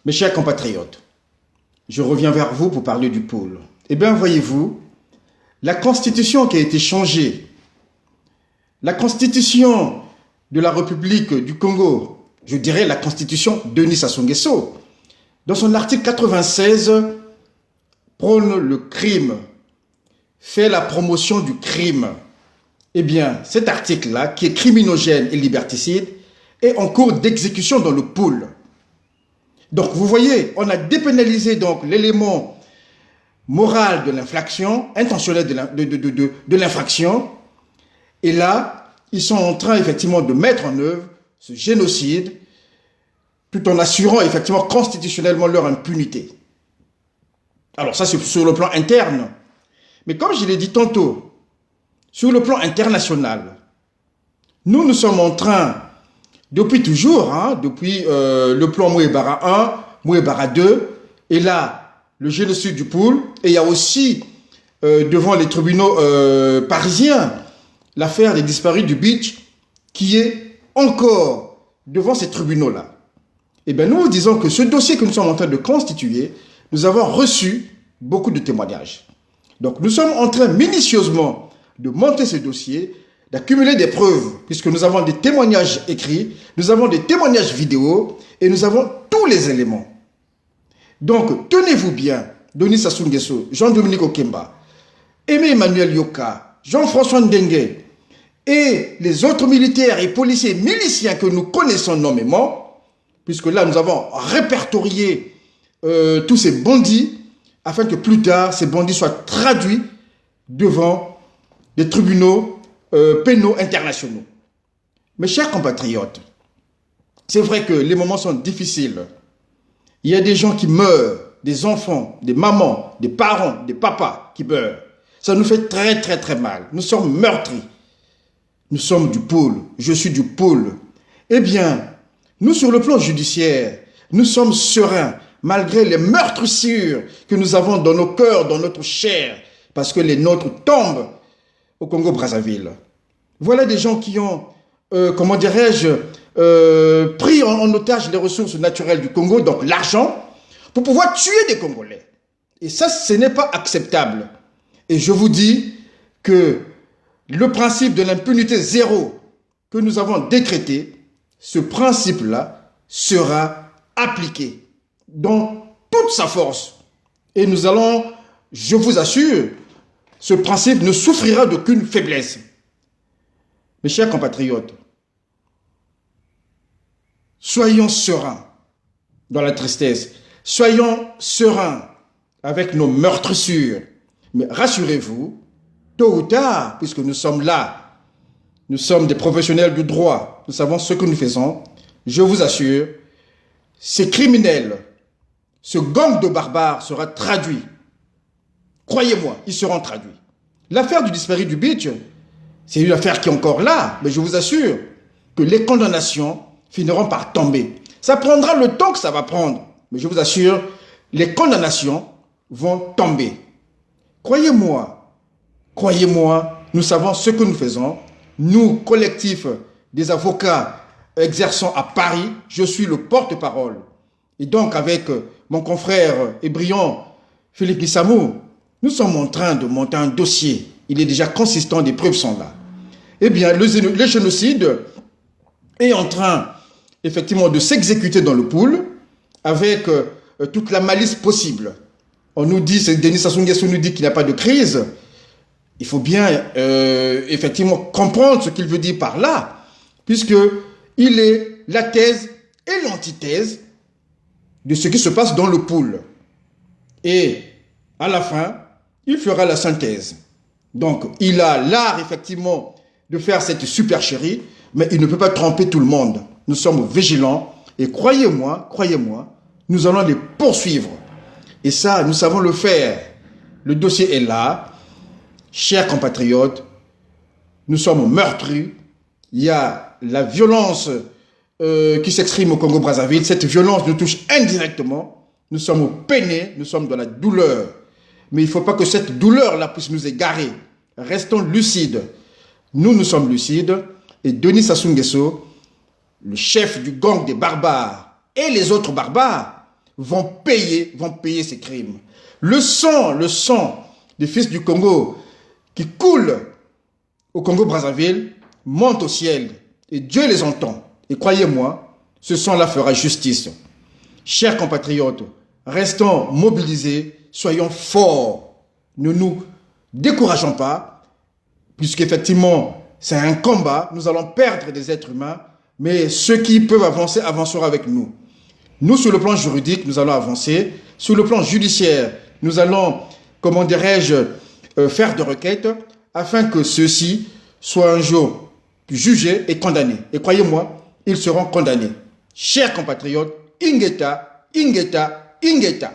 Mes chers compatriotes, je reviens vers vous pour parler du pôle. Eh bien, voyez-vous, la constitution qui a été changée, la constitution de la République du Congo, je dirais la constitution de Denis Sassou Nguesso, dans son article 96, prône le crime, fait la promotion du crime. Eh bien, cet article-là, qui est criminogène et liberticide, est en cours d'exécution dans le pôle. Donc, vous voyez, on a dépénalisé donc l'élément moral de l'infraction, intentionnel de l'infraction. Et là, ils sont en train effectivement de mettre en œuvre ce génocide tout en assurant effectivement constitutionnellement leur impunité. Alors ça, c'est sur le plan interne. Mais comme je l'ai dit tantôt, sur le plan international, nous sommes en train, depuis toujours, depuis le plan Mouébara 1, Mouébara 2, et là, le génocide du pôle, et il y a aussi, devant les tribunaux parisiens, l'affaire des disparus du Beach, qui est encore devant ces tribunaux-là. Eh bien, nous disons que ce dossier que nous sommes en train de constituer, nous avons reçu beaucoup de témoignages. Donc, nous sommes en train minutieusement de monter ce dossier, d'accumuler des preuves, puisque nous avons des témoignages écrits, nous avons des témoignages vidéo, et nous avons tous les éléments. Donc, tenez-vous bien, Denis Sassou Nguesso, Jean-Dominique Okemba, Aimé Emmanuel Yoka, Jean-François Ndengue, et les autres militaires et policiers miliciens que nous connaissons nommément, puisque là, nous avons répertorié tous ces bandits, afin que plus tard, ces bandits soient traduits devant des tribunaux pénaux internationaux. Mes chers compatriotes, c'est vrai que les moments sont difficiles. Il y a des gens qui meurent, des enfants, des mamans, des parents, des papas qui meurent. Ça nous fait très très très mal. Nous sommes meurtris. Nous sommes du pôle. Je suis du pôle. Eh bien, nous sur le plan judiciaire, nous sommes sereins malgré les meurtrissures que nous avons dans nos cœurs, dans notre chair, parce que les nôtres tombent au Congo-Brazzaville. Voilà des gens qui ont, comment dirais-je, pris en otage les ressources naturelles du Congo, donc l'argent, pour pouvoir tuer des Congolais. Et ça, ce n'est pas acceptable. Et je vous dis que le principe de l'impunité zéro que nous avons décrété, ce principe-là sera appliqué dans toute sa force. Et nous allons, je vous assure, ce principe ne souffrira d'aucune faiblesse. Mes chers compatriotes, soyons sereins dans la tristesse. Soyons sereins avec nos meurtrissures. Mais rassurez-vous, tôt ou tard, puisque nous sommes là, nous sommes des professionnels du droit, nous savons ce que nous faisons, je vous assure, ces criminels, ce gang de barbares sera traduit. Croyez-moi, ils seront traduits. L'affaire du disparu du Beach, c'est une affaire qui est encore là, mais je vous assure que les condamnations finiront par tomber. Ça prendra le temps que ça va prendre, mais je vous assure, les condamnations vont tomber. Croyez-moi, nous savons ce que nous faisons. Nous, collectif des avocats exerçant à Paris, je suis le porte-parole. Et donc, avec mon confrère et brillant Philippe Nissamou, nous sommes en train de monter un dossier. Il est déjà consistant, des preuves sont là. Eh bien, le génocide est en train, effectivement, de s'exécuter dans le pôle avec toute la malice possible. On nous dit, Denis Sassou Nguesso nous dit qu'il n'y a pas de crise. Il faut bien, effectivement, comprendre ce qu'il veut dire par là, puisqu'il est la thèse et l'antithèse de ce qui se passe dans le pôle. Et à la fin, il fera la synthèse. Donc, il a l'art, effectivement, de faire cette supercherie, mais il ne peut pas tromper tout le monde. Nous sommes vigilants et croyez-moi, nous allons les poursuivre. Et ça, nous savons le faire. Le dossier est là. Chers compatriotes, nous sommes meurtris. Il y a la violence qui s'exprime au Congo-Brazzaville. Cette violence nous touche indirectement. Nous sommes peinés, nous sommes dans la douleur. Mais il ne faut pas que cette douleur-là puisse nous égarer. Restons lucides. Nous sommes lucides. Et Denis Sassou Nguesso, le chef du gang des barbares et les autres barbares, vont payer ces crimes. Le sang des fils du Congo qui coule au Congo-Brazzaville monte au ciel et Dieu les entend. Et croyez-moi, ce sang-là fera justice. Chers compatriotes, restons mobilisés, soyons forts. Ne nous décourageons pas, puisqu'effectivement, c'est un combat. Nous allons perdre des êtres humains, mais ceux qui peuvent avancer, avanceront avec nous. Nous, sur le plan juridique, nous allons avancer. Sur le plan judiciaire, nous allons, comment dirais-je, faire des requêtes afin que ceux-ci soient un jour jugés et condamnés. Et croyez-moi, ils seront condamnés. Chers compatriotes, Ingeta, Ingeta, Ingeta.